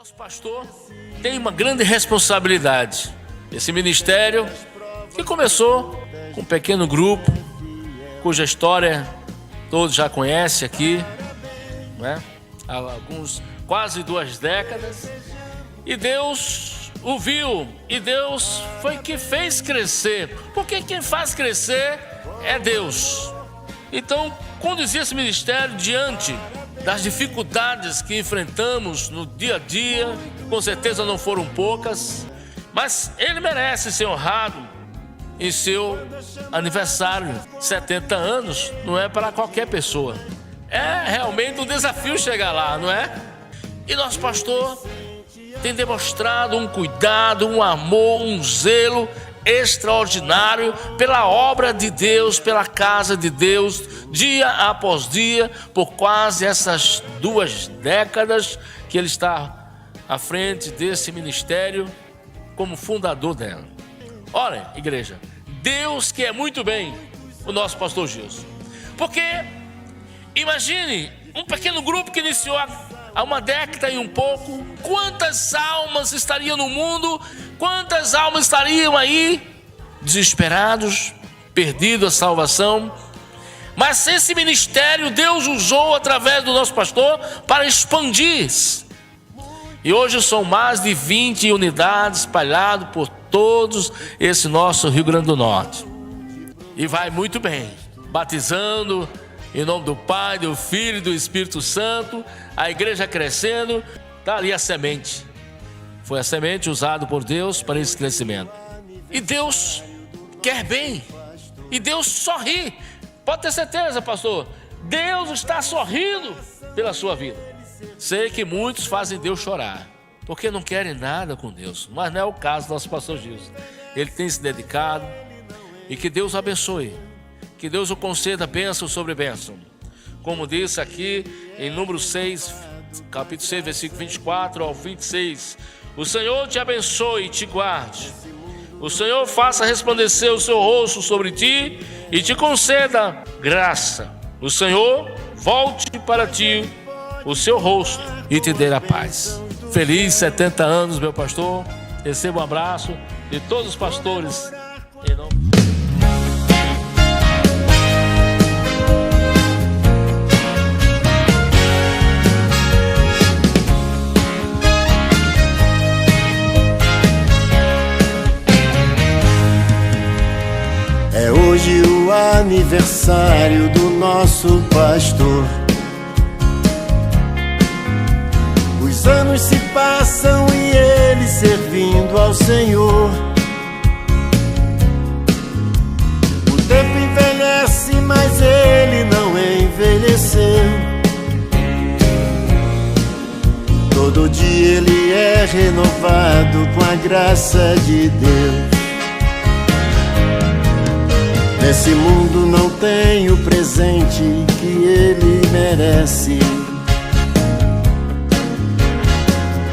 Nosso pastor tem uma grande responsabilidade. Esse ministério que começou com um pequeno grupo, cuja história todos já conhecem aqui, né? Há alguns quase 2 décadas. E Deus o viu, e Deus foi que fez crescer, porque quem faz crescer é Deus. Então, conduzir esse ministério diante das dificuldades que enfrentamos no dia a dia, com certeza não foram poucas, mas ele merece ser honrado em seu aniversário. 70 anos não é para qualquer pessoa. É realmente um desafio chegar lá, não é? E nosso pastor tem demonstrado um cuidado, um amor, um zelo extraordinário pela obra de Deus, pela casa de Deus, dia após dia, por quase essas 2 décadas que ele está à frente desse ministério como fundador dela. Olha, igreja, Deus quer muito bem o nosso pastor Gilson, porque imagine um pequeno grupo que iniciou há 1 década e um pouco, quantas almas estariam no mundo, quantas almas estariam aí desesperados, perdidos a salvação. Mas esse ministério Deus usou através do nosso pastor para expandir. E hoje são mais de 20 unidades espalhadas por todos esse nosso Rio Grande do Norte. E vai muito bem, batizando em nome do Pai, do Filho e do Espírito Santo, a igreja crescendo. Está ali a semente. Foi a semente usada por Deus para esse crescimento. E Deus quer bem. E Deus sorri. Pode ter certeza, pastor. Deus está sorrindo pela sua vida. Sei que muitos fazem Deus chorar, porque não querem nada com Deus. Mas não é o caso do nosso pastor Gilson. Ele tem se dedicado. E que Deus o abençoe. Que Deus o conceda bênção sobre bênção. Como disse aqui em número 6, capítulo 6, versículo 24 ao 26. O Senhor te abençoe e te guarde. O Senhor faça resplandecer o seu rosto sobre ti e te conceda graça. O Senhor volte para ti o seu rosto e te dê a paz. Feliz 70 anos, meu pastor. Receba um abraço de todos os pastores. Em nome de Jesus. É hoje o aniversário do nosso pastor. Os anos se passam e ele servindo ao Senhor. O tempo envelhece, mas ele não envelheceu. Todo dia ele é renovado com a graça de Deus. Nesse mundo não tem o presente que ele merece,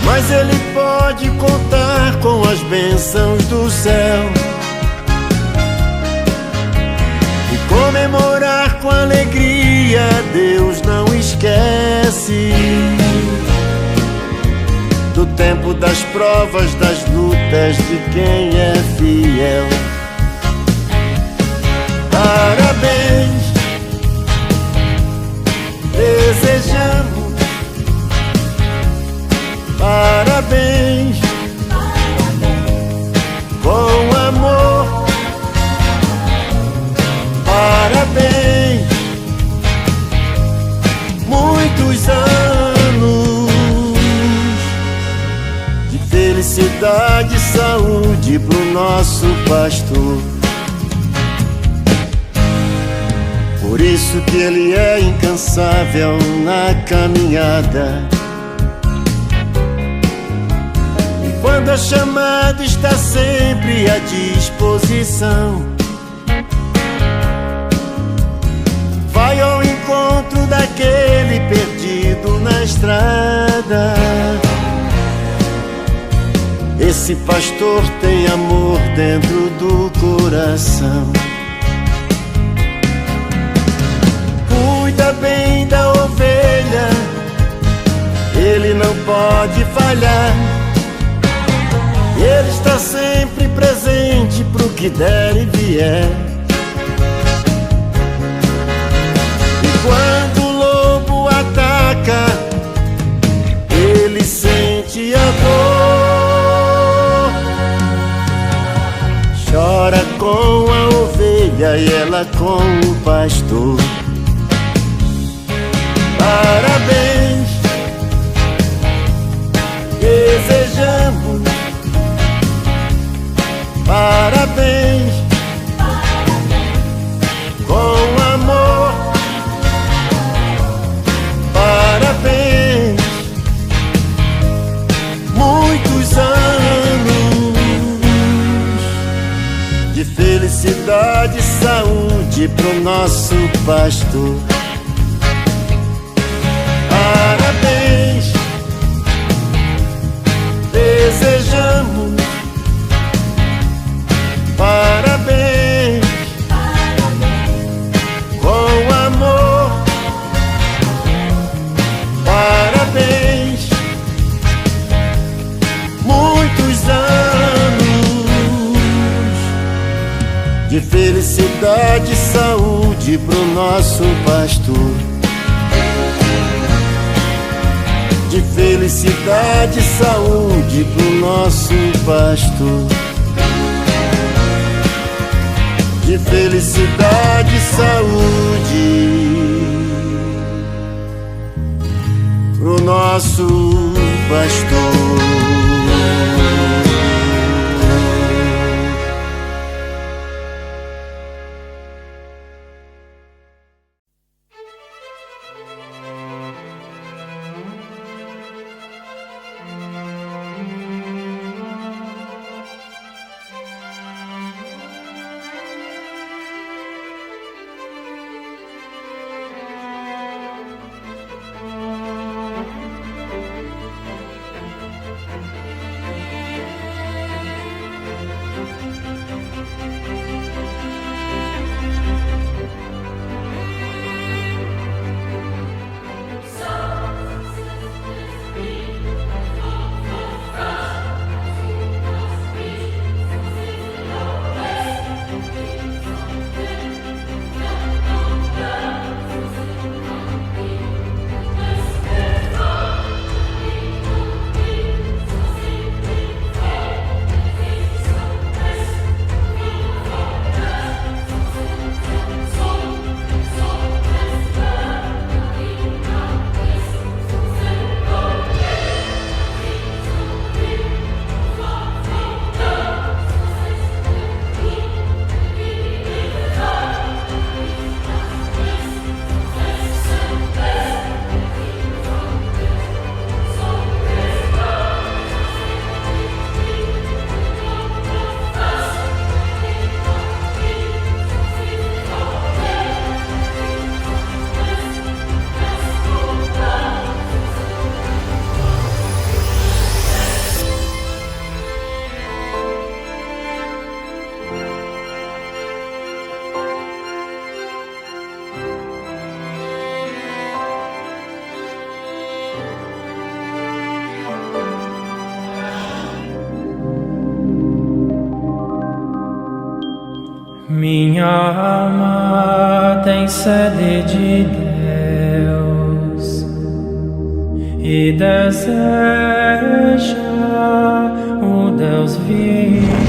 mas ele pode contar com as bênçãos do céu e comemorar com alegria. Deus não esquece do tempo das provas, das lutas de quem é fiel. Parabéns, desejamos. Parabéns, com amor. Parabéns, muitos anos de felicidade e saúde pro nosso pastor. Por isso que ele é incansável na caminhada, e quando é chamado está sempre à disposição. Vai ao encontro daquele perdido na estrada. Esse pastor tem amor dentro do coração. Cuida bem da ovelha, Ele não pode falhar. Ele está sempre presente pro que der e vier. E quando o lobo ataca, ele sente a dor. Chora com a ovelha e ela com o pastor. Parabéns, desejamos. Parabéns, com amor. Parabéns, muitos anos de felicidade e saúde pro nosso pastor. Parabéns, desejamos. Parabéns, com amor. Parabéns, muitos anos de felicidade e saúde pro nosso pastor. De felicidade e saúde pro nosso pastor. De felicidade e saúde pro nosso pastor. Minha alma tem sede de Deus e deseja o Deus vivo.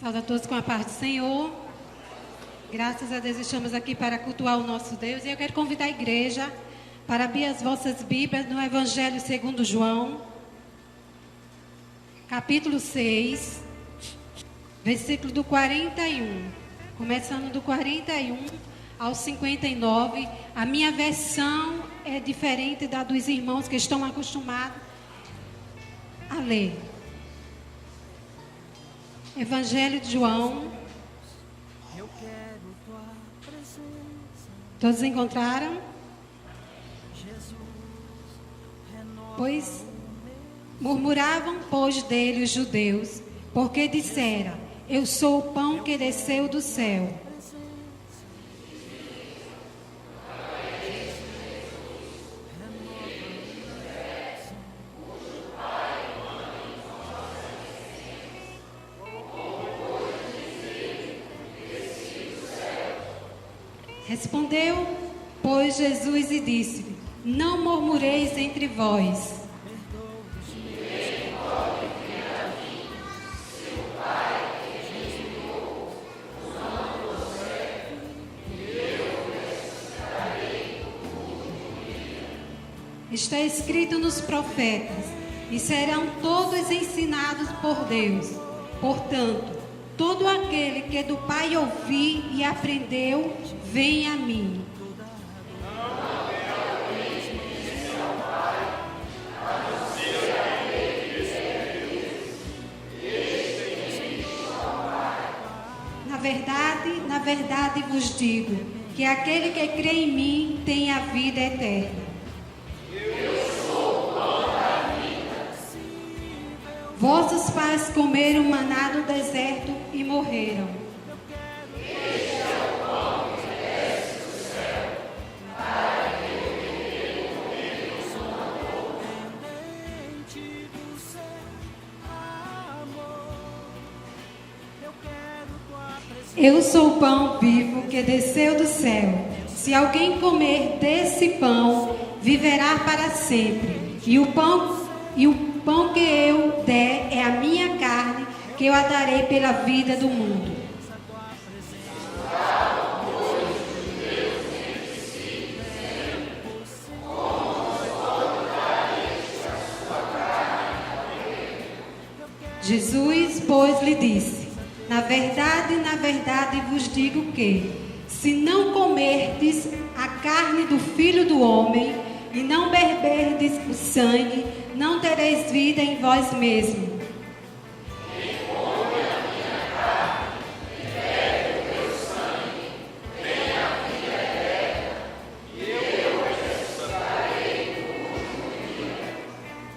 Saúde a todos com a paz do Senhor. Graças a Deus estamos aqui para cultuar o nosso Deus. E eu quero convidar a igreja para abrir as vossas Bíblias no Evangelho segundo João, capítulo 6, versículo do 41. Começando do 41 ao 59. A minha versão é diferente da dos irmãos que estão acostumados a ler. Evangelho de João. Todos encontraram? Pois murmuravam, pois, dele os judeus, porque dissera: eu sou o pão que desceu do céu. Respondeu, pois, Jesus e disse-lhe: não murmureis entre vós. Está escrito nos profetas, e serão todos ensinados por Deus. Portanto, todo aquele que do Pai ouviu e aprendeu, vem a mim. Na verdade vos digo, que aquele que crê em mim tem a vida eterna. Vossos pais comeram maná no deserto e morreram. Eu sou o pão vivo que desceu do céu. Se alguém comer desse pão, viverá para sempre. E o pão que eu der é a minha carne, que eu a darei pela vida do mundo. Jesus, pois, lhe disse: na verdade vos digo que, se não comerdes a carne do Filho do Homem e não beberdes o sangue, não tereis vida em vós mesmos.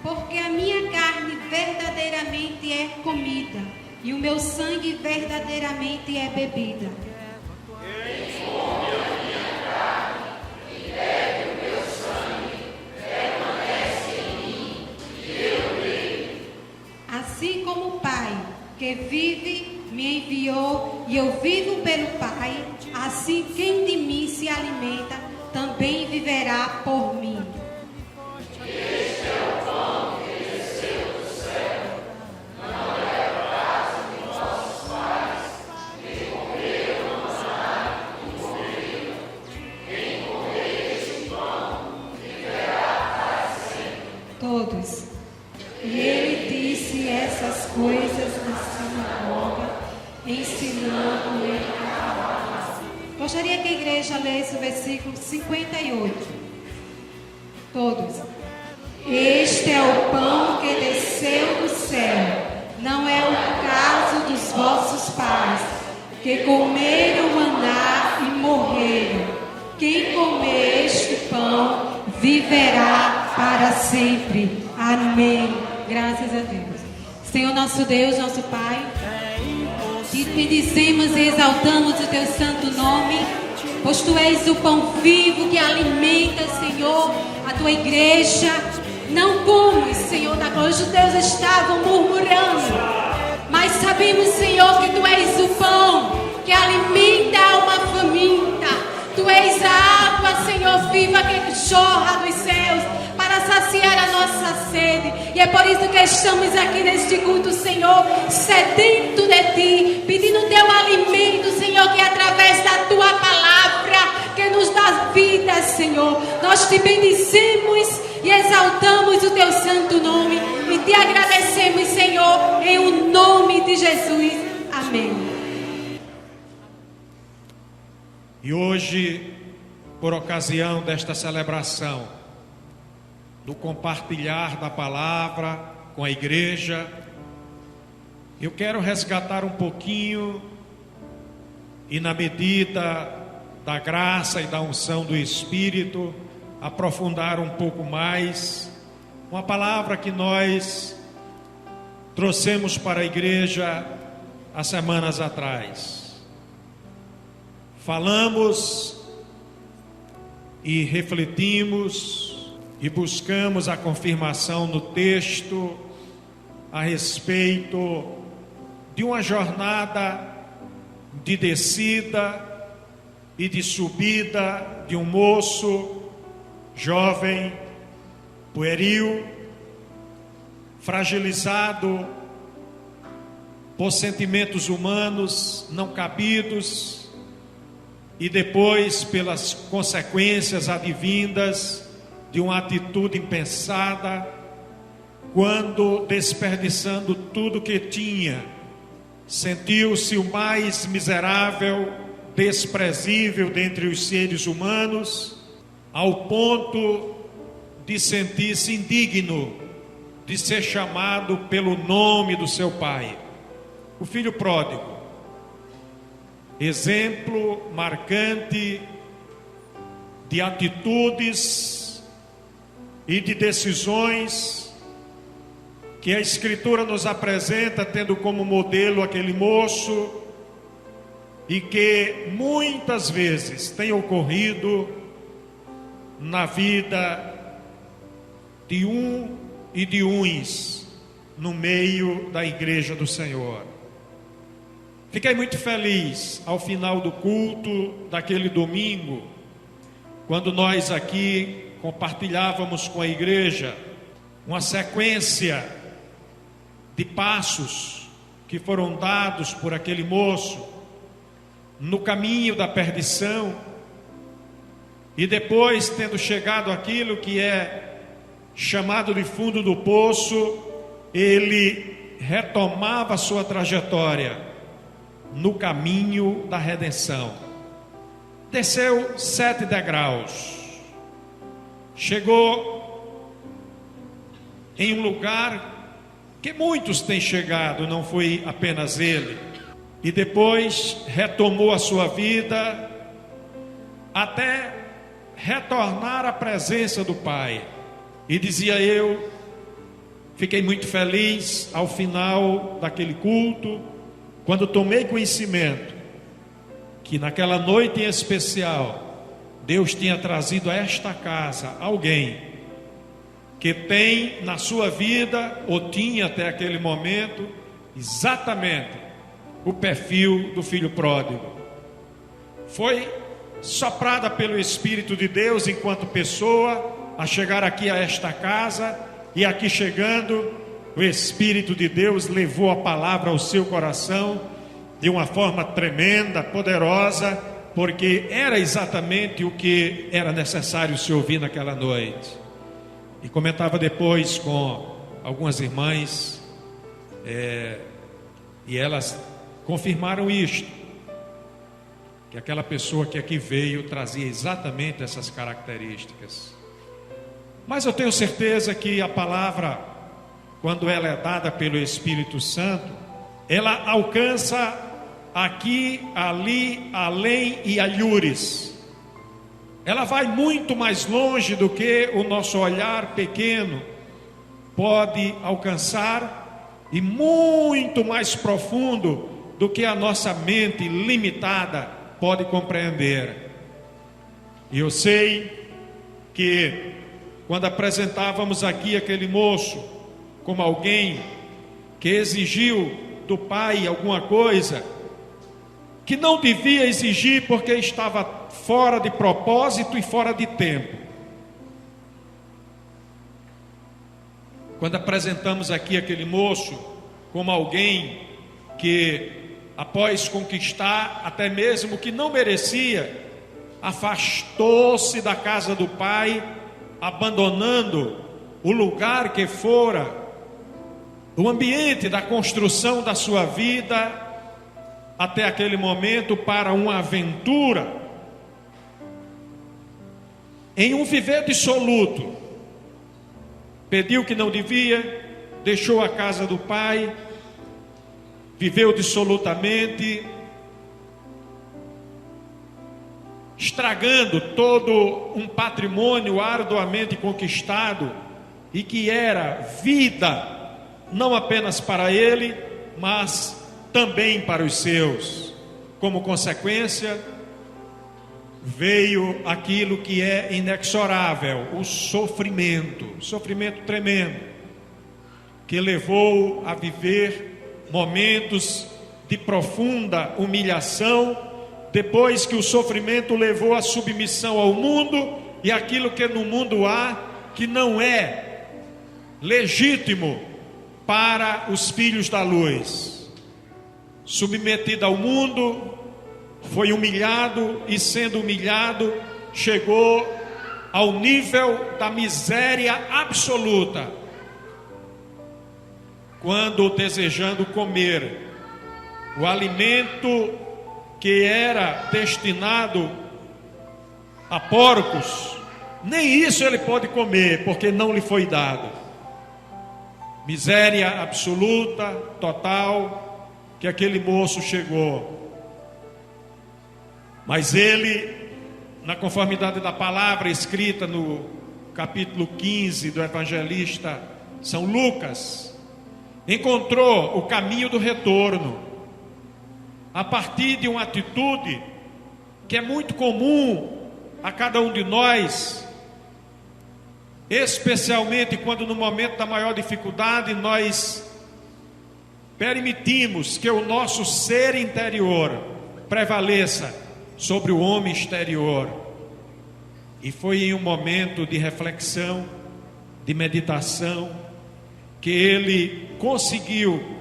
Porque a minha carne verdadeiramente é comida, e o meu sangue verdadeiramente é bebida. Assim como o Pai que vive me enviou e eu vivo pelo Pai, assim quem de mim se alimenta também viverá por mim. Todos. E ele disse essas coisas na sinagoga, ensinando ele. Gostaria que a igreja lesse o versículo 58. Todos. Este é o pão que desceu do céu. Não é o caso dos vossos pais, que comeram maná e morreram. Quem comer este pão viverá para sempre. Amém. Graças a Deus. Senhor nosso Deus, nosso Pai, te bendizemos e exaltamos o teu santo nome, pois tu és o pão vivo que alimenta, Senhor, a tua igreja. Não como, Senhor, da glória, os judeus estavam murmurando, mas sabemos, Senhor, que tu és o pão que alimenta a alma faminta. Tu és a água, Senhor, viva que jorra dos céus para saciar a nossa sede. E é por isso que estamos aqui neste culto, Senhor, sedento de Ti, pedindo o Teu alimento, Senhor, que é através da Tua palavra que nos dá vida, Senhor. Nós Te bendizemos e exaltamos o Teu santo nome e Te agradecemos, Senhor, em o nome de Jesus. Amém. E hoje, por ocasião desta celebração, do compartilhar da palavra com a igreja, eu quero resgatar um pouquinho e, na medida da graça e da unção do Espírito, aprofundar um pouco mais uma palavra que nós trouxemos para a igreja há semanas atrás. Falamos e refletimos e buscamos a confirmação no texto a respeito de uma jornada de descida e de subida de um moço jovem, pueril, fragilizado por sentimentos humanos não cabidos, e depois pelas consequências advindas de uma atitude impensada, quando, desperdiçando tudo que tinha, sentiu-se o mais miserável, desprezível dentre os seres humanos, ao ponto de sentir-se indigno de ser chamado pelo nome do seu pai. O filho pródigo, exemplo marcante de atitudes e de decisões que a Escritura nos apresenta, tendo como modelo aquele moço, e que muitas vezes tem ocorrido na vida de um e de uns no meio da igreja do Senhor. Fiquei muito feliz ao final do culto daquele domingo, quando nós aqui compartilhávamos com a igreja uma sequência de passos que foram dados por aquele moço no caminho da perdição, e depois, tendo chegado àquilo que é chamado de fundo do poço, ele retomava a sua trajetória no caminho da redenção. Desceu 7 degraus, chegou em um lugar que muitos têm chegado, não foi apenas ele, e depois retomou a sua vida até retornar à presença do Pai. E dizia eu, fiquei muito feliz ao final daquele culto, quando tomei conhecimento que naquela noite em especial Deus tinha trazido a esta casa alguém que tem na sua vida, ou tinha até aquele momento, exatamente o perfil do filho pródigo. Foi soprada pelo Espírito de Deus enquanto pessoa a chegar aqui a esta casa, e aqui chegando, o Espírito de Deus levou a palavra ao seu coração de uma forma tremenda, poderosa, porque era exatamente o que era necessário se ouvir naquela noite. E comentava depois com algumas irmãs, e elas confirmaram isto, que aquela pessoa que aqui veio trazia exatamente essas características. Mas eu tenho certeza que a palavra, quando ela é dada pelo Espírito Santo, ela alcança aqui, ali, além e alhures. Ela vai muito mais longe do que o nosso olhar pequeno pode alcançar, e muito mais profundo do que a nossa mente limitada pode compreender. E eu sei que quando apresentávamos aqui aquele moço como alguém que exigiu do pai alguma coisa que não devia exigir porque estava fora de propósito e fora de tempo, quando apresentamos aqui aquele moço como alguém que, após conquistar até mesmo o que não merecia, afastou-se da casa do pai, abandonando o lugar que fora, o ambiente da construção da sua vida até aquele momento para uma aventura, em um viver dissoluto. Pediu o que não devia, deixou a casa do pai, viveu dissolutamente, estragando todo um patrimônio arduamente conquistado e que era vida, não apenas para ele, mas também para os seus. Como consequência, veio aquilo que é inexorável, o sofrimento tremendo, que levou a viver momentos de profunda humilhação, depois que o sofrimento levou à submissão ao mundo e aquilo que no mundo há que não é legítimo para os filhos da luz. Submetido ao mundo, foi humilhado e, sendo humilhado, chegou ao nível da miséria absoluta, quando, desejando comer o alimento que era destinado a porcos, nem isso ele pode comer, porque não lhe foi dado. Miséria absoluta, total, que aquele moço chegou. Mas ele, na conformidade da palavra escrita no capítulo 15 do evangelista São Lucas, encontrou o caminho do retorno, a partir de uma atitude que é muito comum a cada um de nós, especialmente quando no momento da maior dificuldade nós permitimos que o nosso ser interior prevaleça sobre o homem exterior. E foi em um momento de reflexão, de meditação, que ele conseguiu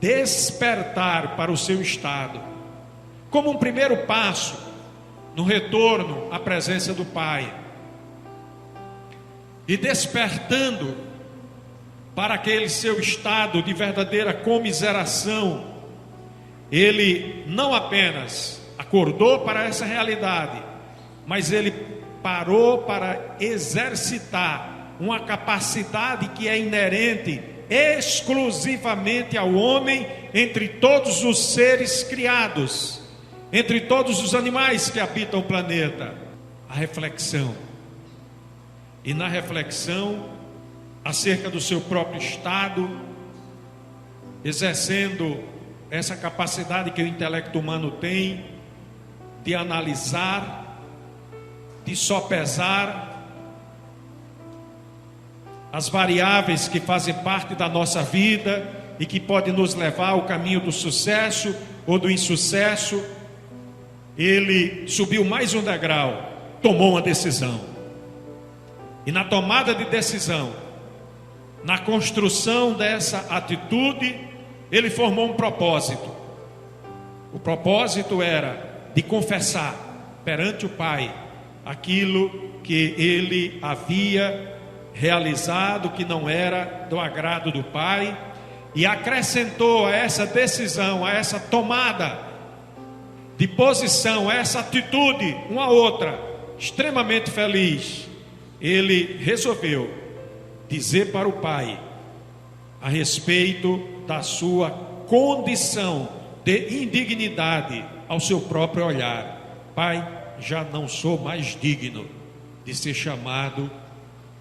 despertar para o seu estado, como um primeiro passo no retorno à presença do Pai, e despertando para aquele seu estado de verdadeira comiseração, ele não apenas acordou para essa realidade, mas ele parou para exercitar uma capacidade que é inerente exclusivamente ao homem entre todos os seres criados, entre todos os animais que habitam o planeta: a reflexão. E na reflexão acerca do seu próprio estado, exercendo essa capacidade que o intelecto humano tem de analisar, de sopesar as variáveis que fazem parte da nossa vida e que podem nos levar ao caminho do sucesso ou do insucesso, ele subiu mais um degrau, tomou uma decisão. E na tomada de decisão, na construção dessa atitude, ele formou um propósito. O propósito era de confessar perante o Pai aquilo que ele havia realizado, que não era do agrado do Pai, e acrescentou a essa decisão, a essa tomada de posição, a essa atitude, uma outra, extremamente feliz. Ele resolveu dizer para o Pai a respeito da sua condição de indignidade ao seu próprio olhar: Pai, já não sou mais digno de ser chamado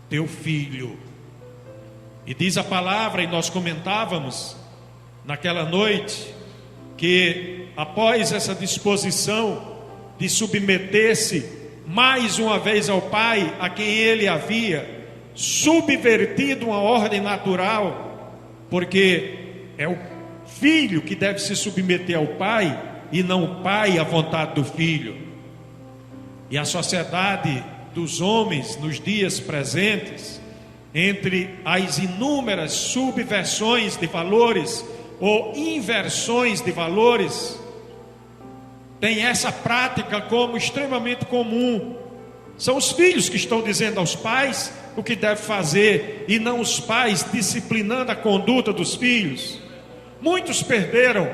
teu filho. E diz a palavra, e nós comentávamos naquela noite, que após essa disposição de submeter-se mais uma vez ao Pai, a quem ele havia subvertido uma ordem natural, porque é o filho que deve se submeter ao Pai e não o Pai à vontade do filho. E a sociedade dos homens nos dias presentes entre as inúmeras subversões de valores ou inversões de valores, tem essa prática como extremamente comum. São os filhos que estão dizendo aos pais o que deve fazer, e não os pais disciplinando a conduta dos filhos. Muitos perderam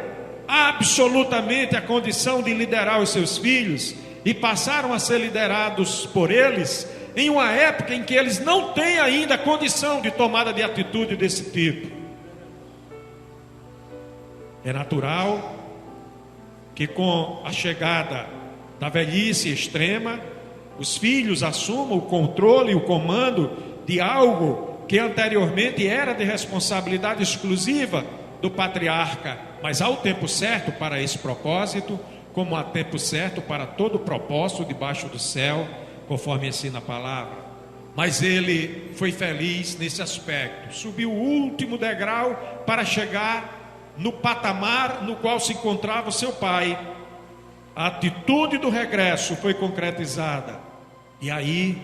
absolutamente a condição de liderar os seus filhos e passaram a ser liderados por eles em uma época em que eles não têm ainda condição de tomada de atitude desse tipo. É natural que com a chegada da velhice extrema, os filhos assumam o controle e o comando de algo que anteriormente era de responsabilidade exclusiva do patriarca, mas há o tempo certo para esse propósito, como há tempo certo para todo propósito debaixo do céu, conforme ensina a palavra. Mas ele foi feliz nesse aspecto, subiu o último degrau para chegar no patamar no qual se encontrava o seu pai. A atitude do regresso foi concretizada, e aí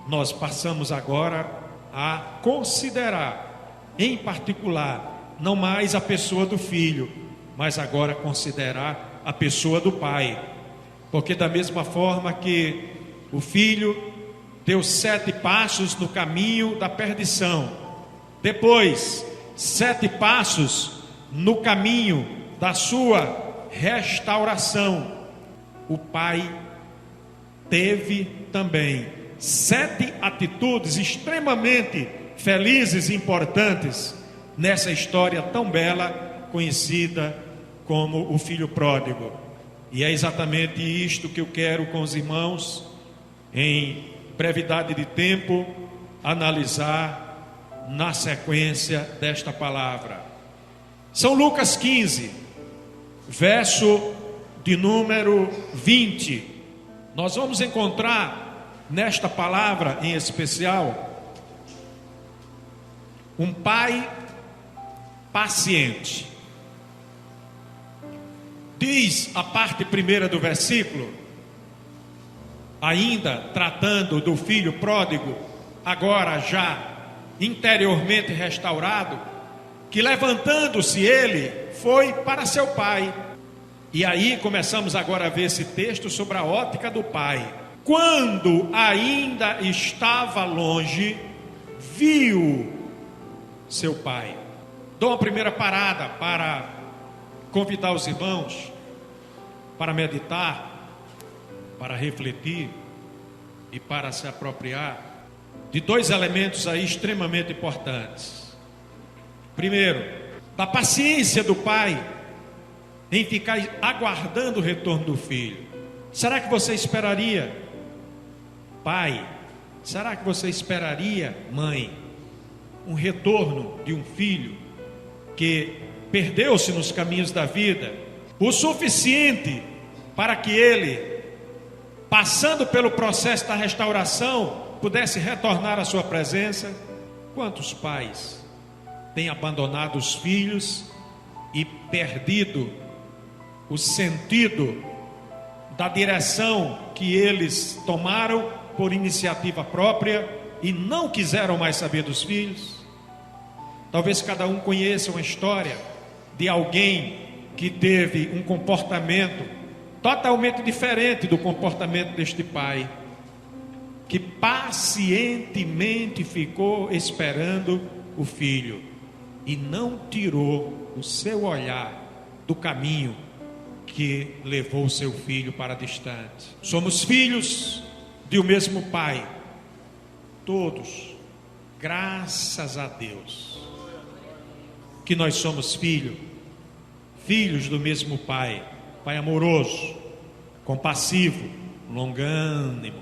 nós passamos agora a considerar, em particular, não mais a pessoa do filho, mas agora considerar a pessoa do pai. Porque da mesma forma que o filho deu 7 passos no caminho da perdição, depois 7 passos no caminho da sua restauração, o pai teve também 7 atitudes extremamente felizes e importantes nessa história tão bela, conhecida como o filho pródigo. E é exatamente isto que eu quero com os irmãos, em brevidade de tempo, analisar na sequência desta palavra. São Lucas 15, verso de número 20. Nós vamos encontrar nesta palavra em especial um pai paciente. Diz a parte primeira do versículo, ainda tratando do filho pródigo, agora já interiormente restaurado, que levantando-se ele foi para seu pai. E aí começamos agora a ver esse texto sobre a ótica do pai. Quando ainda estava longe, viu seu pai. Dou uma primeira parada para convidar os irmãos para meditar, para refletir e para se apropriar de 2 elementos aí extremamente importantes. Primeiro, da paciência do pai em ficar aguardando o retorno do filho. Será que você esperaria, pai? Será que você esperaria, mãe, um retorno de um filho que perdeu-se nos caminhos da vida, o suficiente para que ele, passando pelo processo da restauração, pudesse retornar à sua presença? Quantos pais têm abandonado os filhos e perdido o sentido da direção que eles tomaram por iniciativa própria e não quiseram mais saber dos filhos? Talvez cada um conheça uma história de alguém que teve um comportamento totalmente diferente do comportamento deste pai, que pacientemente ficou esperando o filho e não tirou o seu olhar do caminho que levou o seu filho para distante. Somos filhos de um mesmo pai, todos, graças a Deus que nós somos filhos do mesmo pai, pai amoroso, compassivo, longânimo,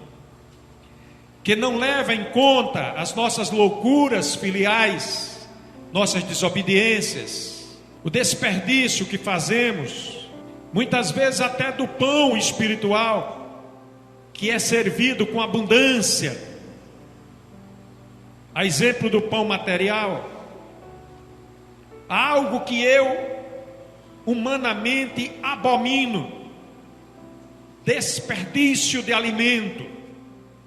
que não leva em conta as nossas loucuras filiais, nossas desobediências, o desperdício que fazemos, muitas vezes até do pão espiritual, que é servido com abundância, a exemplo do pão material, algo que eu humanamente abomino, desperdício de alimento.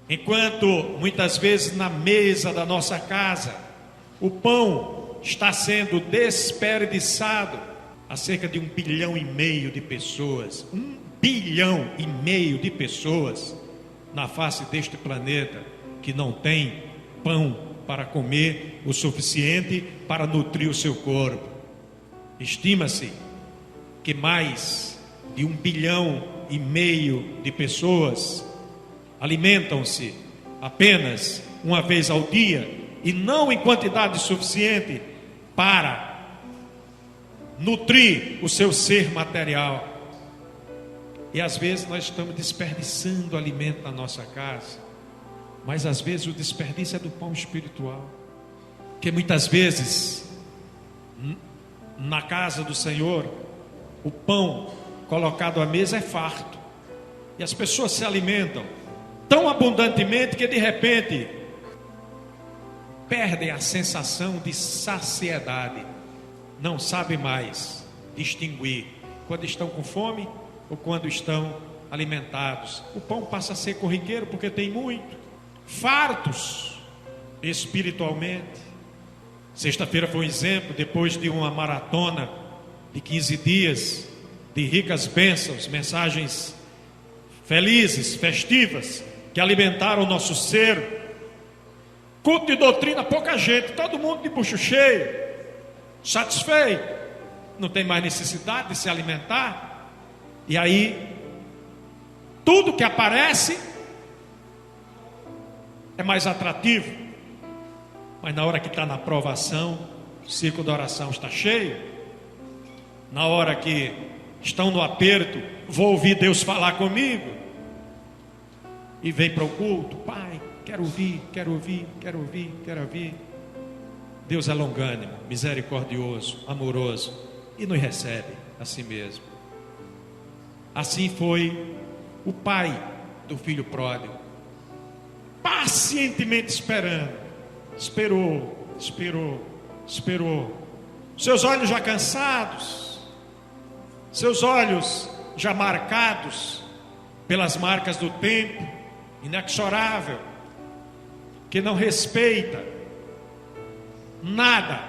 Enquanto muitas vezes na mesa da nossa casa o pão está sendo desperdiçado, há cerca de 1,5 bilhão de pessoas, 1,5 bilhão de pessoas na face deste planeta que não tem pão para comer o suficiente para nutrir o seu corpo. Estima-se que mais de 1,5 bilhão de pessoas alimentam-se apenas uma vez ao dia e não em quantidade suficiente para nutrir o seu ser material. E às vezes nós estamos desperdiçando alimento na nossa casa, mas às vezes o desperdício é do pão espiritual, que muitas vezes na casa do Senhor o pão colocado à mesa é farto e as pessoas se alimentam tão abundantemente que de repente perdem a sensação de saciedade, não sabem mais distinguir quando estão com fome ou quando estão alimentados. O pão passa a ser corriqueiro porque tem muito, fartos espiritualmente. Sexta-feira foi um exemplo, depois de uma maratona de 15 dias de ricas bênçãos, mensagens felizes, festivas, que alimentaram o nosso ser. Culto de doutrina, pouca gente, todo mundo de bucho cheio, satisfeito, não tem mais necessidade de se alimentar. E aí tudo que aparece é mais atrativo, mas na hora que está na provação, o círculo da oração está cheio. Na hora que estão no aperto, vou ouvir Deus falar comigo, e vem para o culto, pai, quero ouvir. Deus é longânimo, misericordioso, amoroso, e nos recebe a si mesmo. Assim foi o pai do filho pródigo, pacientemente esperou, seus olhos já cansados, seus olhos já marcados pelas marcas do tempo, inexorável, que não respeita nada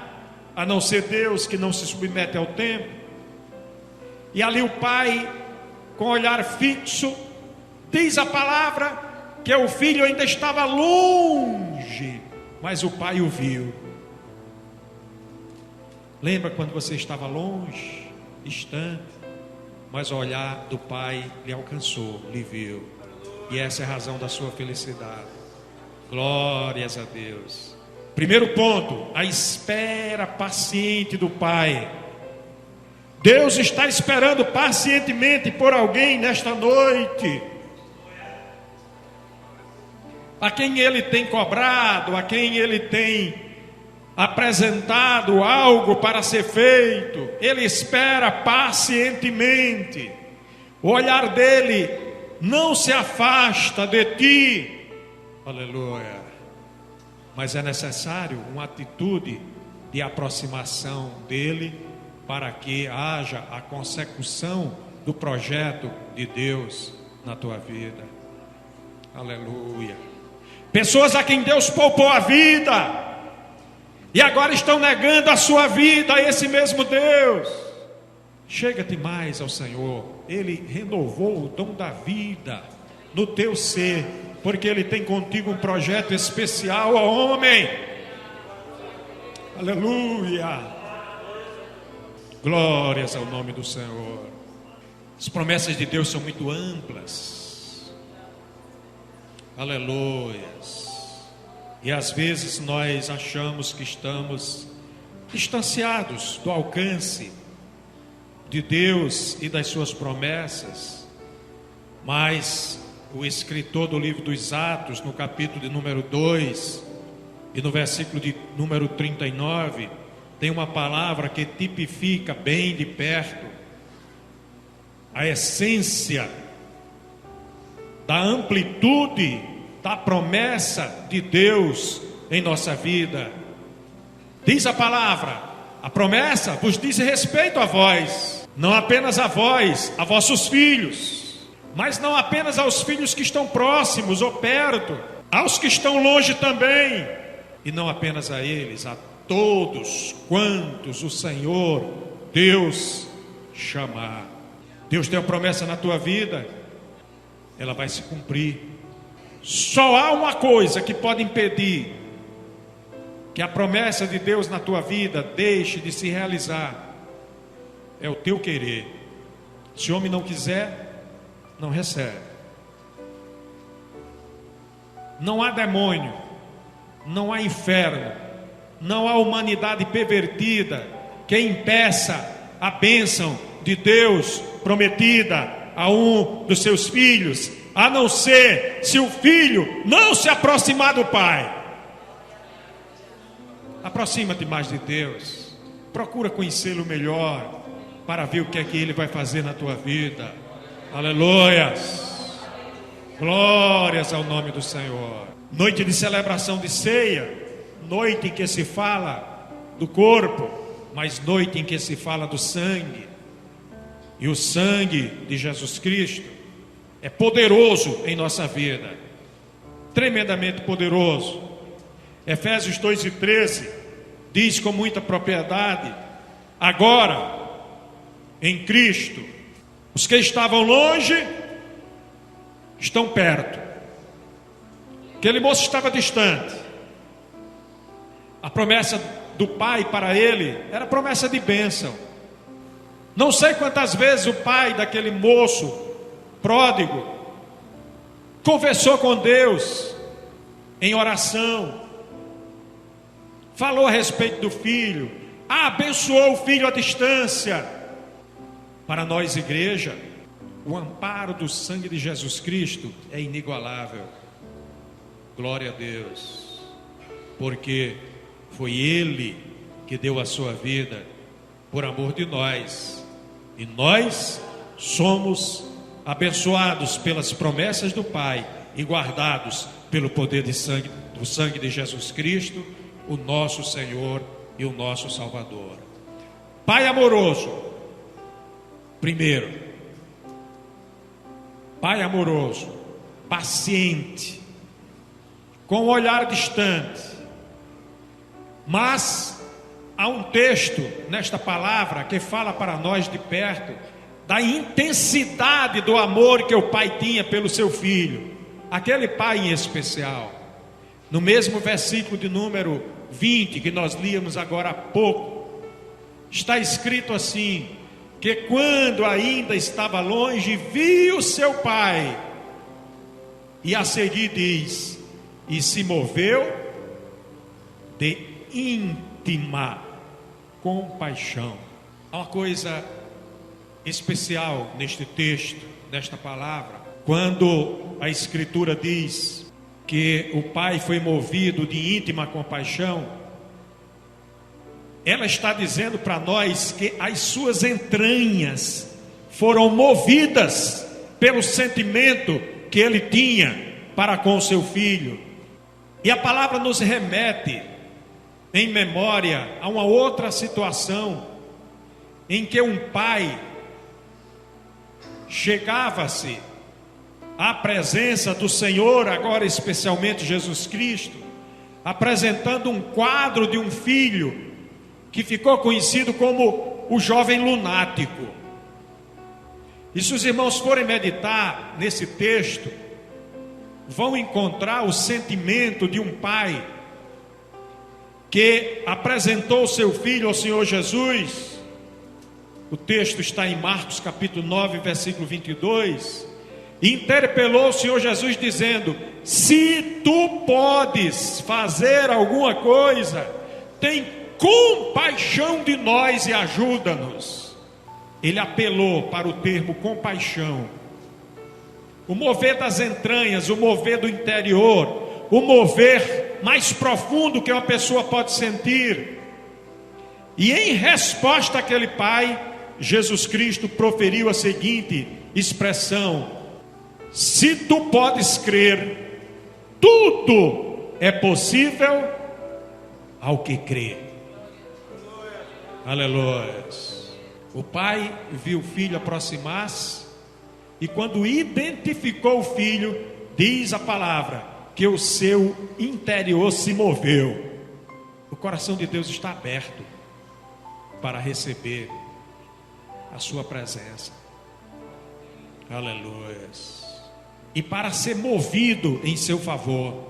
a não ser Deus, que não se submete ao tempo. E ali o pai, com olhar fixo, diz a palavra que o filho ainda estava longe, mas o pai o viu. Lembra quando você estava longe, distante, mas o olhar do pai lhe alcançou, lhe viu, e essa é a razão da sua felicidade. Glórias a Deus. Primeiro ponto, a espera paciente do pai. Deus está esperando pacientemente por alguém nesta noite, a quem Ele tem cobrado, a quem Ele tem apresentado algo para ser feito. Ele espera pacientemente. O olhar dele não se afasta de ti. Aleluia. Mas é necessário uma atitude de aproximação dele para que haja a consecução do projeto de Deus na tua vida. Aleluia. Pessoas a quem Deus poupou a vida e agora estão negando a sua vida a esse mesmo Deus. Chega-te mais ao Senhor. Ele renovou o dom da vida no teu ser, porque Ele tem contigo um projeto especial, ó homem. Aleluia. Glórias ao nome do Senhor. As promessas de Deus são muito amplas. Aleluias. E às vezes nós achamos que estamos distanciados do alcance de Deus e das suas promessas. Mas o escritor do livro dos Atos, no capítulo de número 2 e no versículo de número 39, tem uma palavra que tipifica bem de perto a essência da amplitude da promessa de Deus em nossa vida. Diz a palavra: a promessa vos diz respeito a vós, não apenas a vós, a vossos filhos, mas não apenas aos filhos que estão próximos ou perto, aos que estão longe também, e não apenas a eles, a todos quantos o Senhor Deus chamar. Deus tem uma promessa na tua vida, ela vai se cumprir. Só há uma coisa que pode impedir que a promessa de Deus na tua vida deixe de se realizar: é o teu querer. Se o homem não quiser, não recebe. Não há demônio, não há inferno, não há humanidade pervertida que impeça a bênção de Deus prometida a um dos seus filhos, a não ser se o filho não se aproximar do pai. Aproxima-te mais de Deus, procura conhecê-lo melhor, para ver o que é que ele vai fazer na tua vida. Aleluias, glórias ao nome do Senhor. Noite de celebração de ceia, noite em que se fala do corpo, mas noite em que se fala do sangue. E o sangue de Jesus Cristo é poderoso em nossa vida, tremendamente poderoso. Efésios 2:13 diz com muita propriedade: agora, em Cristo, os que estavam longe estão perto. Aquele moço estava distante. A promessa do pai para ele era promessa de bênção. Não sei quantas vezes o pai daquele moço pródigo conversou com Deus em oração, falou a respeito do filho, abençoou o filho à distância. Para nós, igreja, o amparo do sangue de Jesus Cristo é inigualável. Glória a Deus, porque foi Ele que deu a sua vida por amor de nós, e nós somos abençoados pelas promessas do Pai e guardados pelo poder do sangue de Jesus Cristo, o nosso Senhor e o nosso Salvador. Pai amoroso, primeiro, Pai amoroso, paciente, com um olhar distante, mas há um texto nesta palavra que fala para nós de perto da intensidade do amor que o pai tinha pelo seu filho, aquele pai em especial. No mesmo versículo de número 20 que nós líamos agora há pouco, está escrito assim: que quando ainda estava longe, viu seu pai, e a seguir diz: e se moveu de íntima compaixão. Há uma coisa especial neste texto, nesta palavra, quando a Escritura diz que o pai foi movido de íntima compaixão. Ela está dizendo para nós que as suas entranhas foram movidas pelo sentimento que ele tinha para com seu filho. E a palavra nos remete em memória a uma outra situação em que um pai chegava-se à presença do Senhor, agora especialmente Jesus Cristo, apresentando um quadro de um filho que ficou conhecido como o jovem lunático. E se os irmãos forem meditar nesse texto, vão encontrar o sentimento de um pai que apresentou seu filho ao Senhor Jesus. O texto está em Marcos capítulo 9, versículo 22. E interpelou o Senhor Jesus dizendo: se tu podes fazer alguma coisa, tem compaixão de nós e ajuda-nos. Ele apelou para o termo compaixão, o mover das entranhas, o mover do interior, o mover mais profundo que uma pessoa pode sentir. E em resposta àquele pai, Jesus Cristo proferiu a seguinte expressão: se tu podes crer, tudo é possível ao que crê. Aleluia. O pai viu o filho aproximar-se E quando identificou o filho, diz a palavra que o seu interior se moveu. O coração de Deus está aberto para receber a sua presença. Aleluia. E para ser movido em seu favor.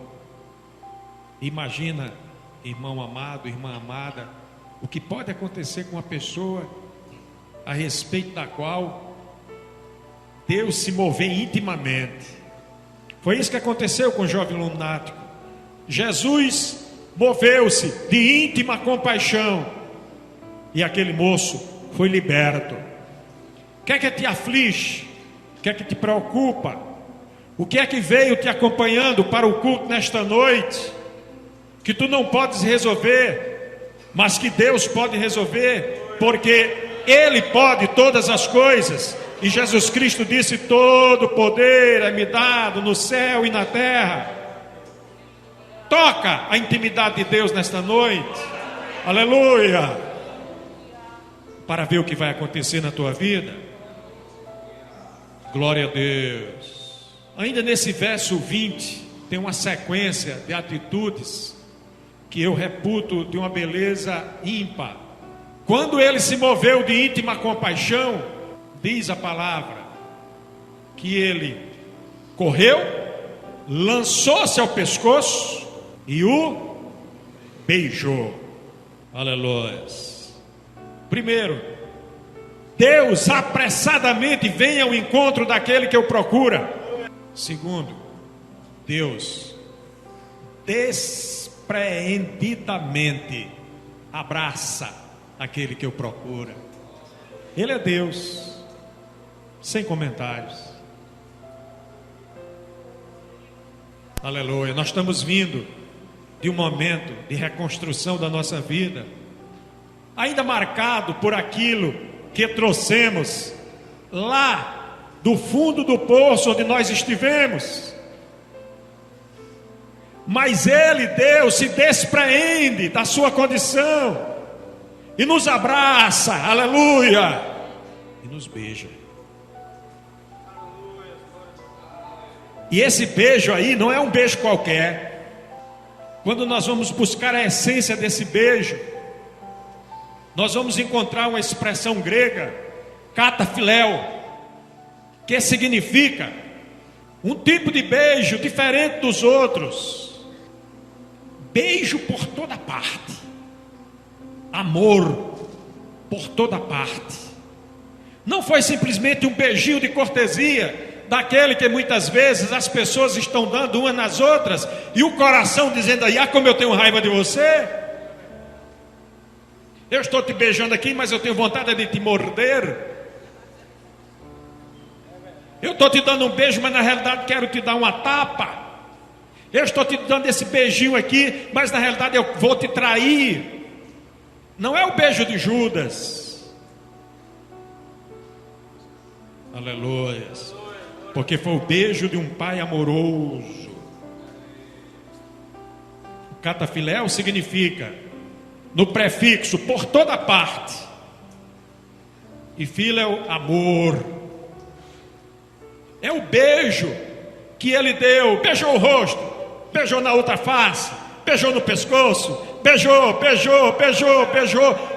Imagina, irmão amado, irmã amada, o que pode acontecer com uma pessoa a respeito da qual Deus se mover intimamente. Foi isso que aconteceu com o jovem lunático. Jesus moveu-se de íntima compaixão e aquele moço foi liberto. O que é que te aflige? O que é que te preocupa? O que é que veio te acompanhando para o culto nesta noite? Que tu não podes resolver, mas que Deus pode resolver, porque Ele pode todas as coisas. E Jesus Cristo disse: todo poder é me dado no céu e na terra. Toca a intimidade de Deus nesta noite. Aleluia. Para ver o que vai acontecer na tua vida. Glória a Deus. Ainda nesse verso 20 tem uma sequência de atitudes que eu reputo de uma beleza ímpar. Quando ele se moveu de íntima compaixão, diz a palavra que ele correu, lançou-se ao pescoço e o beijou. Aleluia. Primeiro, Deus apressadamente vem ao encontro daquele que o procura. Segundo, Deus despreendidamente abraça aquele que o procura. Ele é Deus, sem comentários. Aleluia. Nós estamos vindo de um momento de reconstrução da nossa vida, ainda marcado por aquilo que trouxemos lá do fundo do poço onde nós estivemos. Mas Ele, Deus, se despreende da sua condição e nos abraça, aleluia, e nos beija. E esse beijo aí não é um beijo qualquer. Quando nós vamos buscar a essência desse beijo, nós vamos encontrar uma expressão grega, katafiléu, que significa um tipo de beijo diferente dos outros. Beijo por toda parte, amor por toda parte. Não foi simplesmente um beijinho de cortesia, daquele que muitas vezes as pessoas estão dando umas nas outras, e o coração dizendo aí: ah, como eu tenho raiva de você. Eu estou te beijando aqui, mas eu tenho vontade de te morder. Eu estou te dando um beijo, mas na realidade quero te dar uma tapa. Eu estou te dando esse beijinho aqui, mas na realidade eu vou te trair. Não é o beijo de Judas. Aleluia. Porque foi o beijo de um pai amoroso. Katafiléu significa, no prefixo, por toda parte. E filéu, amor. É o beijo que ele deu. Beijou o rosto, beijou na outra face, beijou no pescoço, beijou.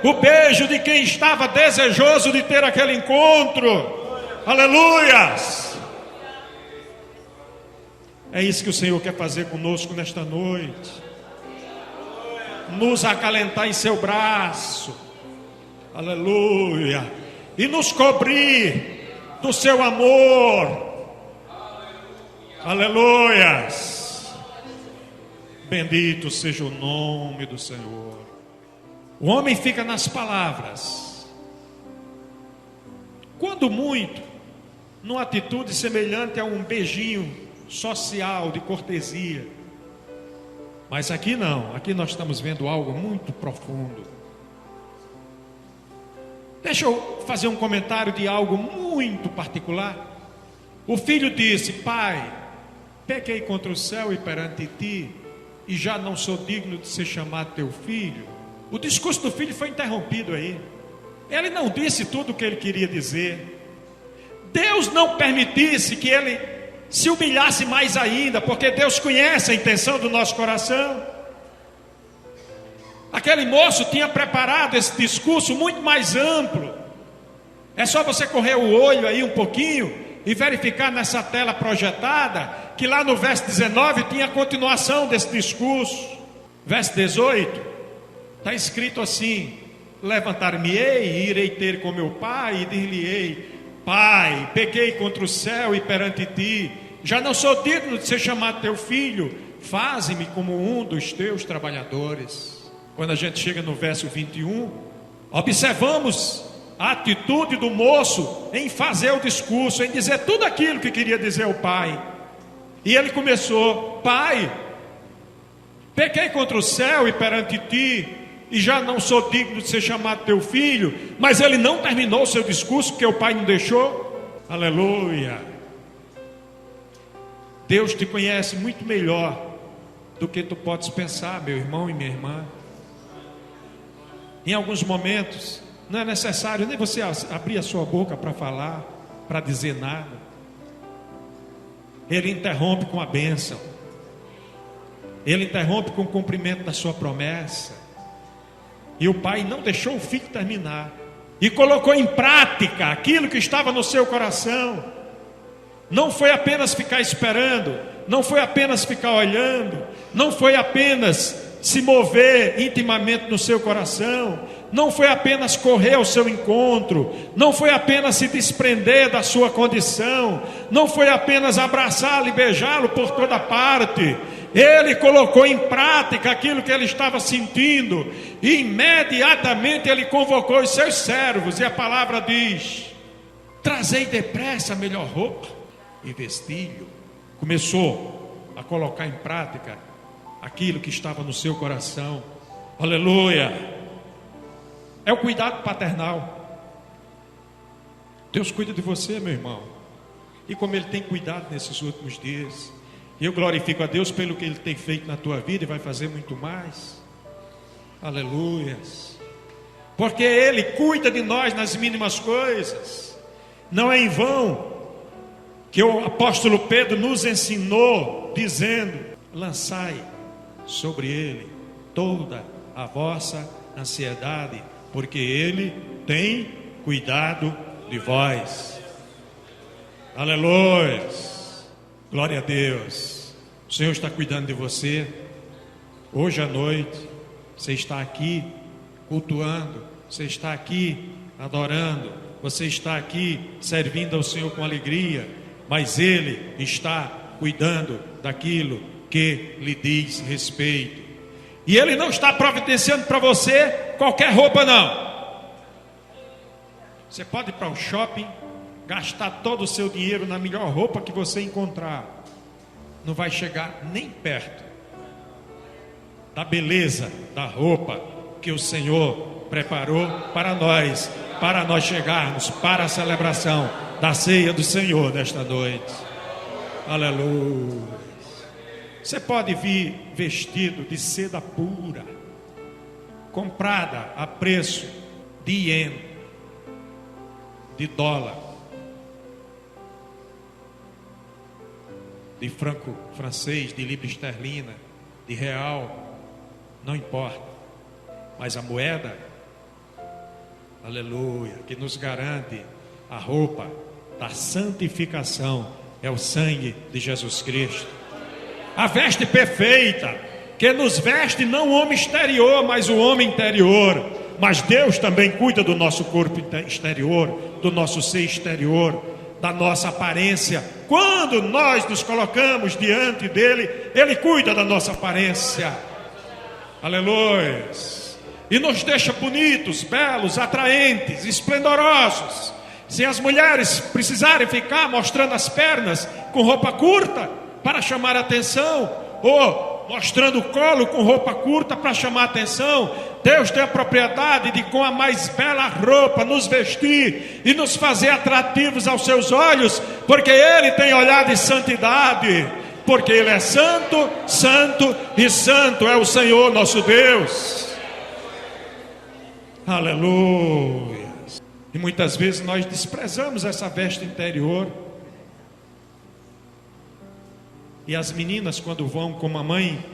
O beijo de quem estava desejoso de ter aquele encontro. Aleluias. É isso que o Senhor quer fazer conosco nesta noite. Nos acalentar em seu braço. Aleluia. E nos cobrir do seu amor. Aleluias. Bendito seja o nome do Senhor. O homem fica nas palavras. Quando muito, numa atitude semelhante a um beijinho social de cortesia. Mas aqui não, aqui nós estamos vendo algo muito profundo. Deixa eu fazer um comentário de algo muito particular. O filho disse: pai, pequei contra o céu e perante ti, e já não sou digno de ser chamado teu filho. O discurso do filho foi interrompido aí. Ele não disse tudo o que ele queria dizer. Deus não permitisse que ele se humilhasse mais ainda, porque Deus conhece a intenção do nosso coração. Aquele moço tinha preparado esse discurso muito mais amplo. É só você correr o olho aí um pouquinho e verificar nessa tela projetada que lá no verso 19 tinha a continuação desse discurso. Verso 18, está escrito assim: levantar-me-ei e irei ter com meu pai e dir-lhe-ei: Pai, pequei contra o céu e perante ti, já não sou digno de ser chamado teu filho, faze-me como um dos teus trabalhadores. Quando a gente chega no verso 21, observamos a atitude do moço em fazer o discurso, em dizer tudo aquilo que queria dizer ao pai. E ele começou: Pai, pequei contra o céu e perante ti, e já não sou digno de ser chamado teu filho. Mas ele não terminou o seu discurso, porque o pai não deixou. Aleluia. Deus te conhece muito melhor do que tu podes pensar, meu irmão e minha irmã. Em alguns momentos não é necessário nem você abrir a sua boca para falar, para dizer nada. Ele interrompe com a bênção. Ele interrompe com o cumprimento da sua promessa. E o pai não deixou o filho terminar, e colocou em prática aquilo que estava no seu coração. Não foi apenas ficar esperando, não foi apenas ficar olhando, não foi apenas se mover intimamente no seu coração, não foi apenas correr ao seu encontro, não foi apenas se desprender da sua condição, não foi apenas abraçá-lo e beijá-lo por toda parte. Ele colocou em prática aquilo que ele estava sentindo, e imediatamente ele convocou os seus servos, e a palavra diz: trazei depressa a melhor roupa e vestilho. Começou a colocar em prática aquilo que estava no seu coração. Aleluia. É o cuidado paternal. Deus cuida de você, meu irmão, e como Ele tem cuidado nesses últimos dias. E eu glorifico a Deus pelo que Ele tem feito na tua vida, e vai fazer muito mais. Aleluia. Porque Ele cuida de nós nas mínimas coisas. Não é em vão que o apóstolo Pedro nos ensinou, dizendo: lançai sobre Ele toda a vossa ansiedade, porque Ele tem cuidado de vós. Aleluia. Glória a Deus. O Senhor está cuidando de você. Hoje à noite você está aqui cultuando, você está aqui adorando, você está aqui servindo ao Senhor com alegria, mas Ele está cuidando daquilo que lhe diz respeito. E Ele não está providenciando para você qualquer roupa, não. Você pode ir para o shopping, gastar todo o seu dinheiro na melhor roupa que você encontrar, não vai chegar nem perto da beleza da roupa que o Senhor preparou para nós chegarmos para a celebração da ceia do Senhor nesta noite. Aleluia. Você pode vir vestido de seda pura, comprada a preço de iene, de dólar, de franco francês, de libra esterlina, de real, não importa, mas a moeda, aleluia, que nos garante a roupa da santificação é o sangue de Jesus Cristo. A veste perfeita que nos veste não o homem exterior, mas o homem interior. Mas Deus também cuida do nosso corpo exterior, do nosso ser exterior, da nossa aparência. Quando nós nos colocamos diante dele, ele cuida da nossa aparência. Aleluia. E nos deixa bonitos, belos, atraentes, esplendorosos. Se as mulheres precisarem ficar mostrando as pernas com roupa curta para chamar a atenção, ou mostrando o colo com roupa curta para chamar a atenção, Deus tem a propriedade de, com a mais bela roupa, nos vestir e nos fazer atrativos aos seus olhos, porque Ele tem olhar de santidade, porque Ele é santo, santo e santo é o Senhor nosso Deus. Aleluia. E muitas vezes nós desprezamos essa veste interior. E as meninas, quando vão com a mãe,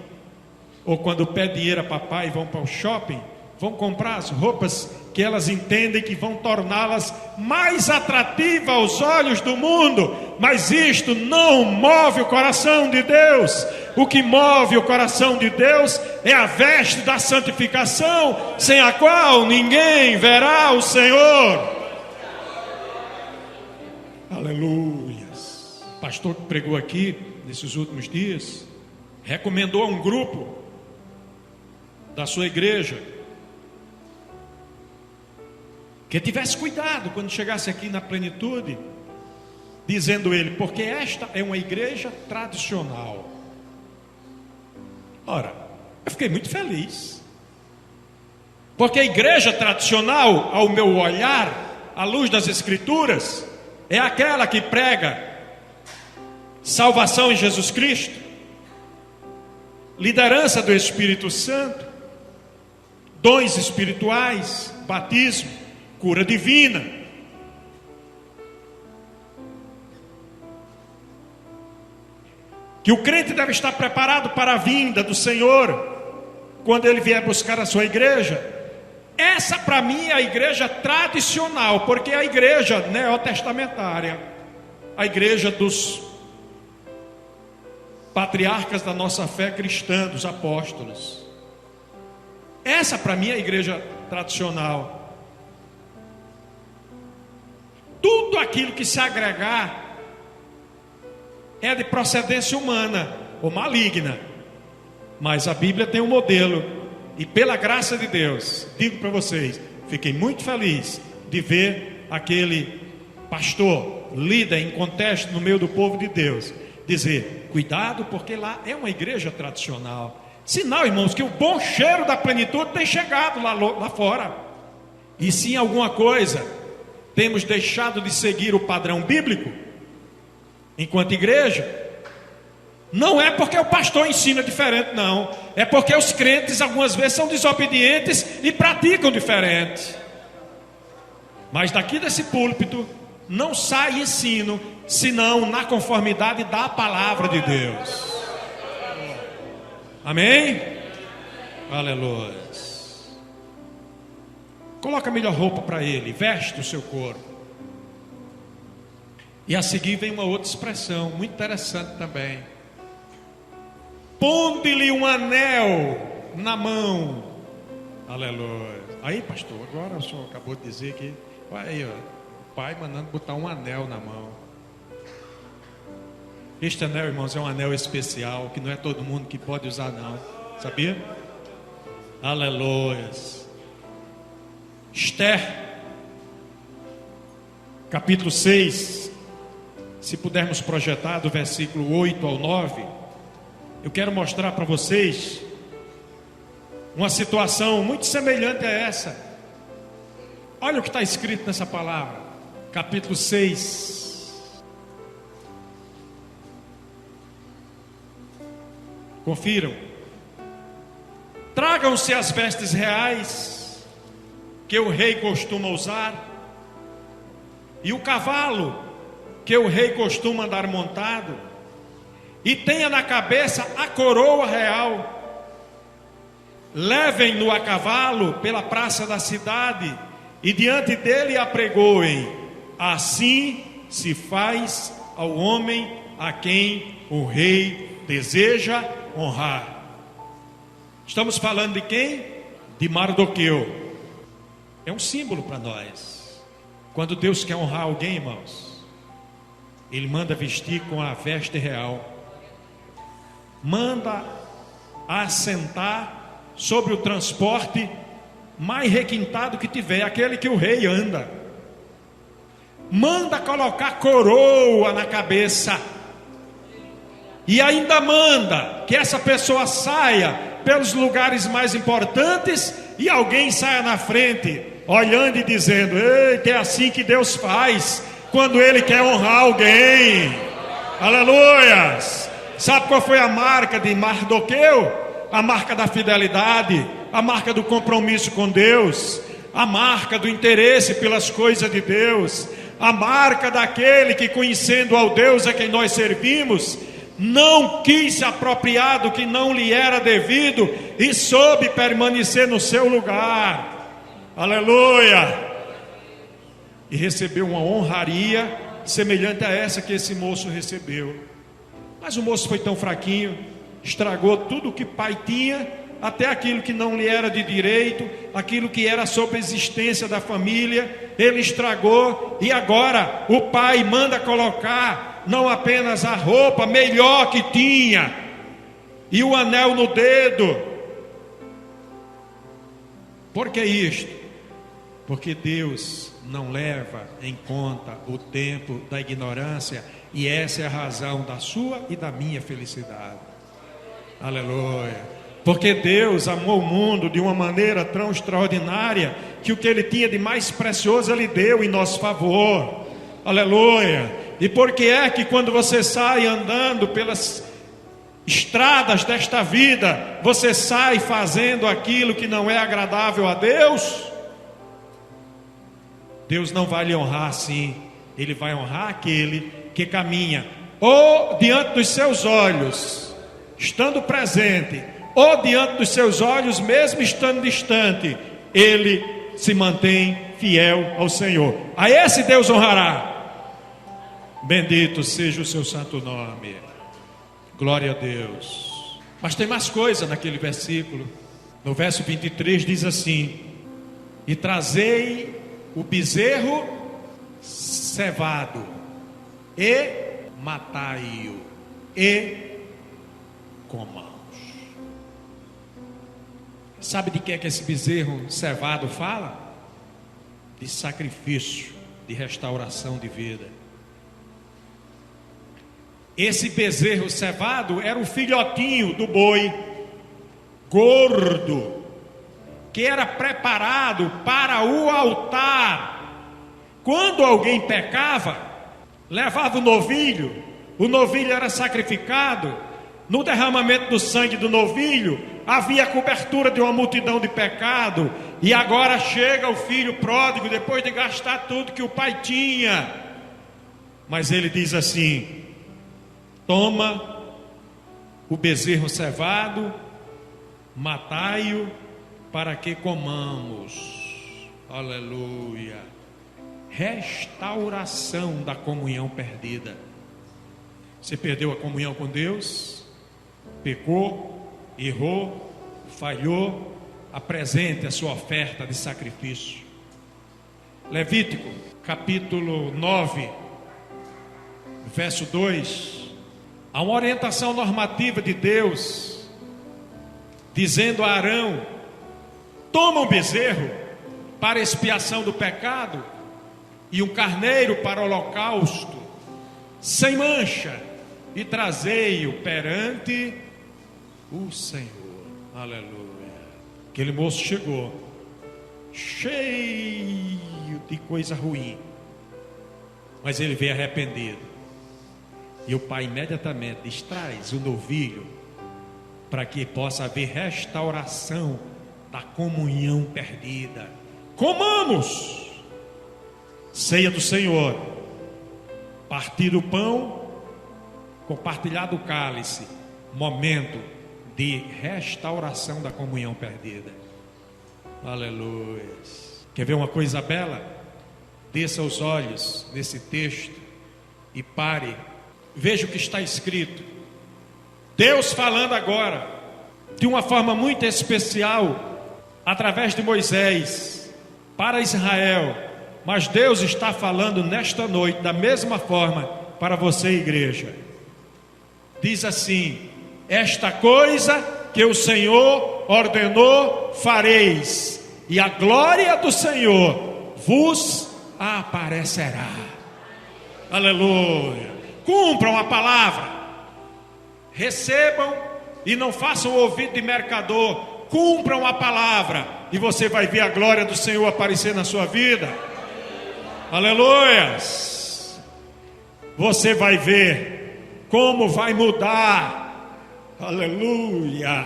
ou quando pedem dinheiro a papai e vão para o shopping, vão comprar as roupas que elas entendem que vão torná-las mais atrativas aos olhos do mundo. Mas isto não move o coração de Deus. O que move o coração de Deus é a veste da santificação, sem a qual ninguém verá o Senhor. Aleluia. O pastor que pregou aqui nesses últimos dias recomendou a um grupo da sua igreja que tivesse cuidado quando chegasse aqui na plenitude, dizendo ele, porque esta é uma igreja tradicional. Ora, eu fiquei muito feliz, porque a igreja tradicional, ao meu olhar, à luz das Escrituras, é aquela que prega salvação em Jesus Cristo, liderança do Espírito Santo, dons espirituais, batismo, cura divina. Que o crente deve estar preparado para a vinda do Senhor, quando Ele vier buscar a sua igreja. Essa para mim é a igreja tradicional, porque é a igreja neotestamentária, a igreja dos patriarcas da nossa fé cristã, dos apóstolos. Essa para mim é a igreja tradicional. Tudo aquilo que se agregar é de procedência humana ou maligna. Mas a Bíblia tem um modelo. E pela graça de Deus, digo para vocês, fiquei muito feliz de ver aquele pastor, líder em contexto no meio do povo de Deus, dizer, cuidado porque lá é uma igreja tradicional. Sinal, irmãos, que o bom cheiro da plenitude tem chegado lá fora. E se em alguma coisa temos deixado de seguir o padrão bíblico, enquanto igreja, não é porque o pastor ensina diferente, não. É porque os crentes algumas vezes são desobedientes e praticam diferente. Mas daqui desse púlpito não sai ensino, senão na conformidade da palavra de Deus. Amém? Aleluia. Coloca a melhor roupa para ele, veste o seu corpo. E a seguir vem uma outra expressão, muito interessante também. Ponde-lhe um anel na mão. Aleluia. Aí, pastor, agora o senhor acabou de dizer que, olha aí, ó, o pai mandando botar um anel na mão. Este anel, irmãos, é um anel especial, que não é todo mundo que pode usar, não. Sabia? Aleluia. Esther, capítulo 6, se pudermos projetar do versículo 8 ao 9, eu quero mostrar para vocês uma situação muito semelhante a essa. Olha o que está escrito nessa palavra, capítulo 6. Confiram. Tragam-se as vestes reais que o rei costuma usar, e o cavalo que o rei costuma andar montado, e tenha na cabeça a coroa real. Levem-no a cavalo pela praça da cidade, e diante dele apregoem. Assim se faz ao homem a quem o rei deseja honrar. Estamos falando de quem? De Mardoqueu. É um símbolo para nós. Quando Deus quer honrar alguém, irmãos, Ele manda vestir com a veste real, manda assentar sobre o transporte mais requintado que tiver, aquele que o rei anda, manda colocar coroa na cabeça, e ainda manda que essa pessoa saia pelos lugares mais importantes e alguém saia na frente, olhando e dizendo: eita, é assim que Deus faz quando Ele quer honrar alguém. Aleluia! Sabe qual foi a marca de Mardoqueu? A marca da fidelidade, a marca do compromisso com Deus. a marca do interesse pelas coisas de Deus, a marca daquele que, conhecendo ao Deus a quem nós servimos, não quis se apropriar do que não lhe era devido e soube permanecer no seu lugar. Aleluia! E recebeu uma honraria semelhante a essa que esse moço recebeu. Mas o moço foi tão fraquinho, estragou tudo o que pai tinha, até aquilo que não lhe era de direito, aquilo que era sobre a existência da família, ele estragou. E agora o pai manda colocar não apenas a roupa melhor que tinha e o anel no dedo. Por que isto? Porque Deus não leva em conta o tempo da ignorância, e essa é a razão da sua e da minha felicidade. Aleluia! Porque Deus amou o mundo de uma maneira tão extraordinária, que o que Ele tinha de mais precioso Ele deu em nosso favor. Aleluia! E por que é que quando você sai andando pelas estradas desta vida, você sai fazendo aquilo que não é agradável a Deus? Deus não vai lhe honrar assim. Ele vai honrar aquele que caminha ou diante dos seus olhos, estando presente, ou diante dos seus olhos, mesmo estando distante, ele se mantém fiel ao Senhor. A esse Deus honrará. Bendito seja o seu santo nome. Glória a Deus. Mas tem mais coisa naquele versículo. No verso 23 diz assim: e trazei o bezerro cevado, e matai-o, e comamos. Sabe de que é que esse bezerro cevado fala? De sacrifício, de restauração de vida. Esse bezerro cevado era o filhotinho do boi gordo, que era preparado para o altar. Quando alguém pecava, levava o novilho era sacrificado. No derramamento do sangue do novilho, havia a cobertura de uma multidão de pecado. E agora chega o filho pródigo, depois de gastar tudo que o pai tinha. Mas ele diz assim: toma o bezerro cevado, matai-o, para que comamos. Aleluia. Restauração da comunhão perdida. Você perdeu a comunhão com Deus, pecou, errou, falhou, apresente a sua oferta de sacrifício. Levítico, capítulo 9, verso 2. Há uma orientação normativa de Deus, dizendo a Arão: toma um bezerro para expiação do pecado, e um carneiro para holocausto, sem mancha, e trazei-o perante o Senhor. Aleluia. Aquele moço chegou cheio de coisa ruim, mas ele veio arrependido. E o pai imediatamente diz: traz o novilho, para que possa haver restauração da comunhão perdida. Comamos. Ceia do Senhor, partir o pão, compartilhar do cálice, momento de restauração da comunhão perdida. Aleluia. Quer ver uma coisa bela? Desça os olhos nesse texto e pare, veja o que está escrito. Deus falando agora de uma forma muito especial através de Moisés para Israel. Mas Deus está falando nesta noite da mesma forma para você, igreja. Diz assim: esta coisa que o Senhor ordenou fareis, e a glória do Senhor vos aparecerá. Aleluia. Cumpram a palavra, recebam e não façam ouvido de mercador. Cumpram a palavra e você vai ver a glória do Senhor aparecer na sua vida. Aleluias. Você vai ver como vai mudar, aleluia,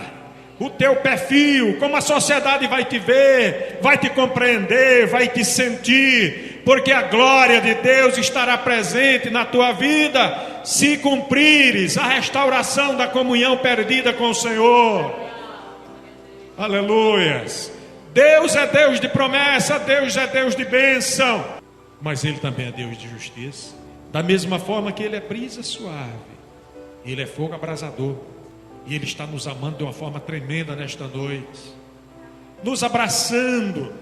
o teu perfil, como a sociedade vai te ver, vai te compreender, vai te sentir, porque a glória de Deus estará presente na tua vida, se cumprires a restauração da comunhão perdida com o Senhor. Aleluias. Deus é Deus de promessa, Deus é Deus de bênção, mas Ele também é Deus de justiça. Da mesma forma que Ele é brisa suave, Ele é fogo abrasador, e Ele está nos amando de uma forma tremenda nesta noite, nos abraçando,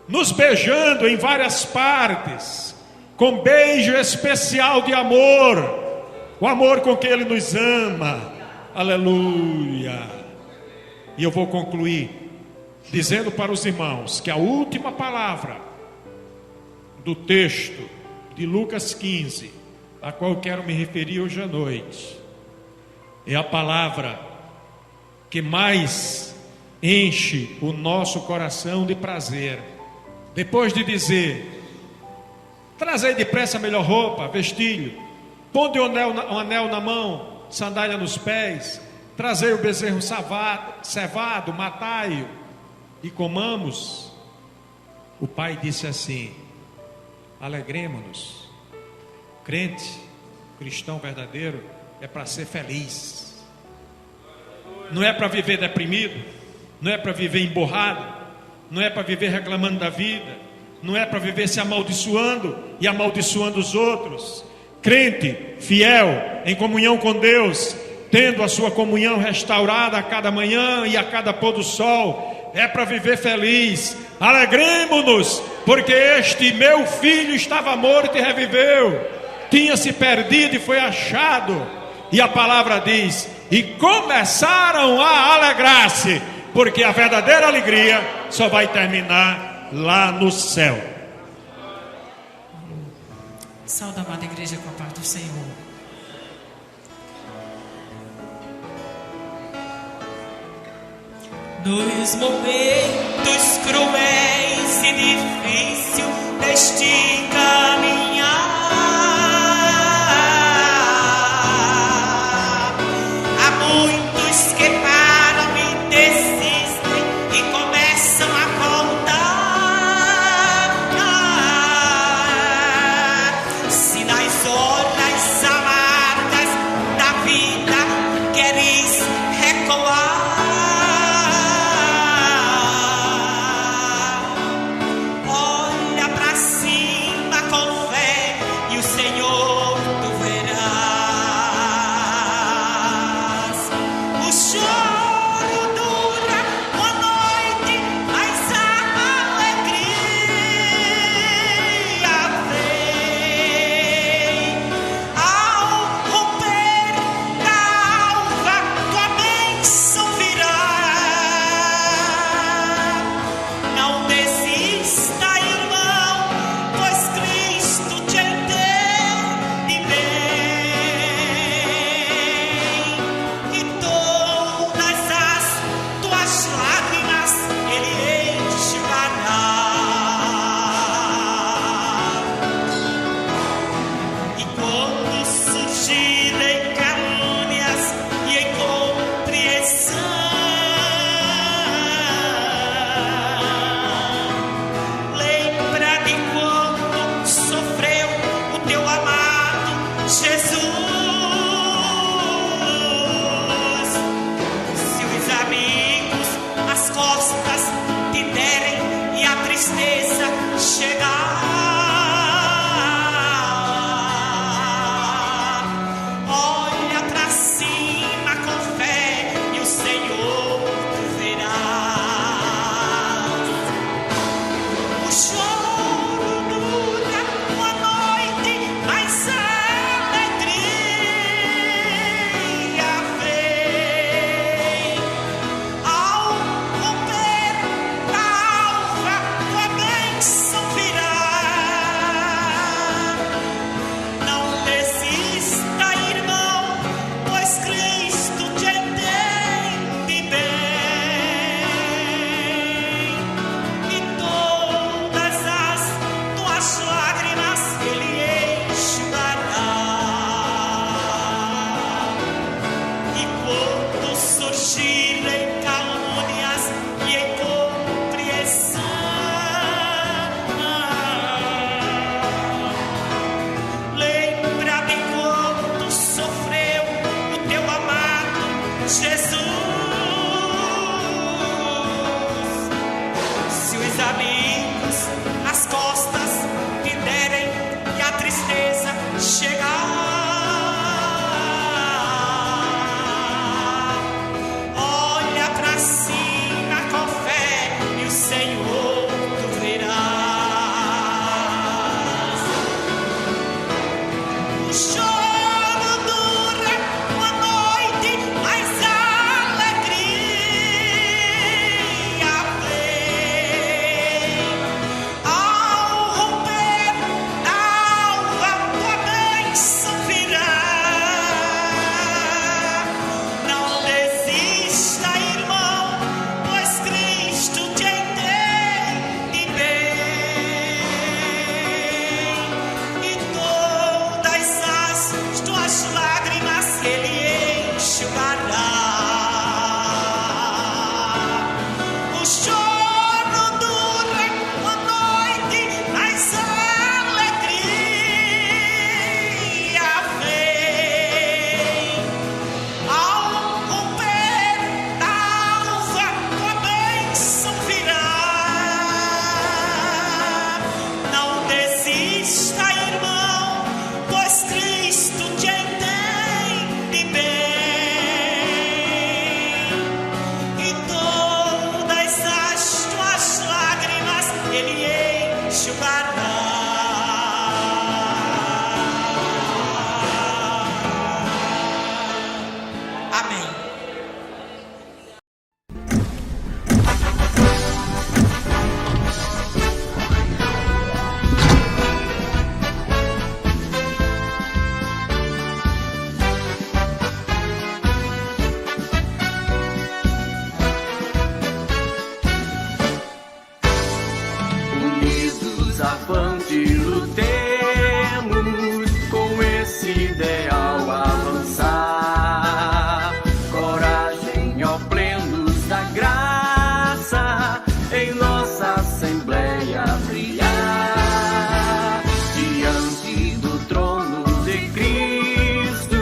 nos beijando em várias partes, com beijo especial de amor, o amor com que Ele nos ama. Aleluia. E eu vou concluir dizendo para os irmãos que a última palavra do texto de Lucas 15, a qual eu quero me referir hoje à noite, é a palavra que mais enche o nosso coração de prazer. Depois de dizer: trazei depressa a melhor roupa, vestilho, ponde um anel na mão, sandália nos pés, trazei o bezerro cevado, matai-o e comamos. O pai disse assim: alegremos-nos. Crente, cristão verdadeiro, é para ser feliz, não é para viver deprimido, não é para viver emborrado, não é para viver reclamando da vida, não é para viver se amaldiçoando e amaldiçoando os outros. Crente, fiel, em comunhão com Deus, tendo a sua comunhão restaurada a cada manhã e a cada pôr do sol, é para viver feliz. Alegremos-nos, porque este meu filho estava morto e reviveu, tinha se perdido e foi achado. E a palavra diz: e começaram a alegrar-se, porque a verdadeira alegria só vai terminar lá no céu. Saúde, amada igreja, com a paz do Senhor. Nos momentos cruéis e difíceis deste caminhar, há muitos que param e desistem e começam a contar. Se nas horas amargas da vida queres recuar, olha pra cima lutemos com esse ideal avançar. Coragem, ó plenos da graça, em nossa Assembleia brilhar. Diante do trono de Cristo,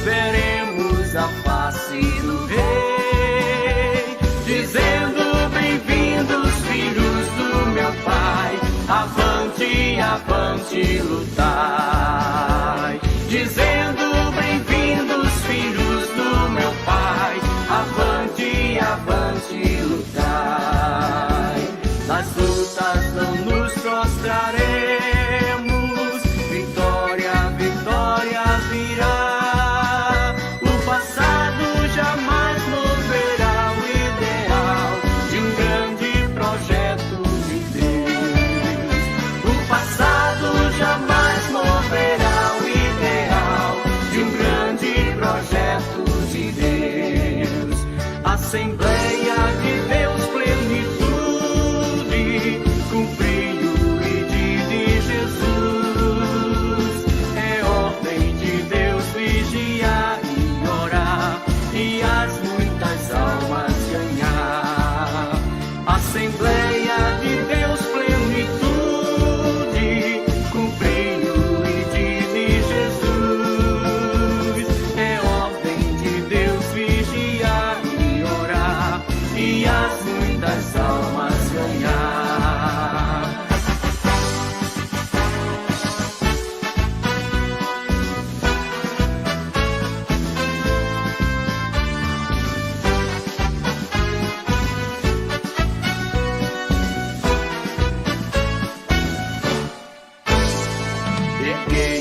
veremos a face do Rei, dizendo: bem-vindos, filhos do meu Pai, avante, avante, lutai. Dizendo: bem-vindos, filhos do meu Pai, avante, avante, lutai. Nas lutas não nos prostraremos, vitória, vitória virá. O passado jamais moverá o ideal de um grande projeto de Deus. O passado jamais moverá o ideal de um grande projeto de Deus. Assembleia de Deus, plenitude, cumprir o pedido de Jesus. É ordem de Deus vigiar e orar e as muitas almas ganhar. Assembleia de Deus, plenitude, cumprir o pedido de Jesus. É ordem de Deus vigiar e orar e as muitas almas ganhar. Erguei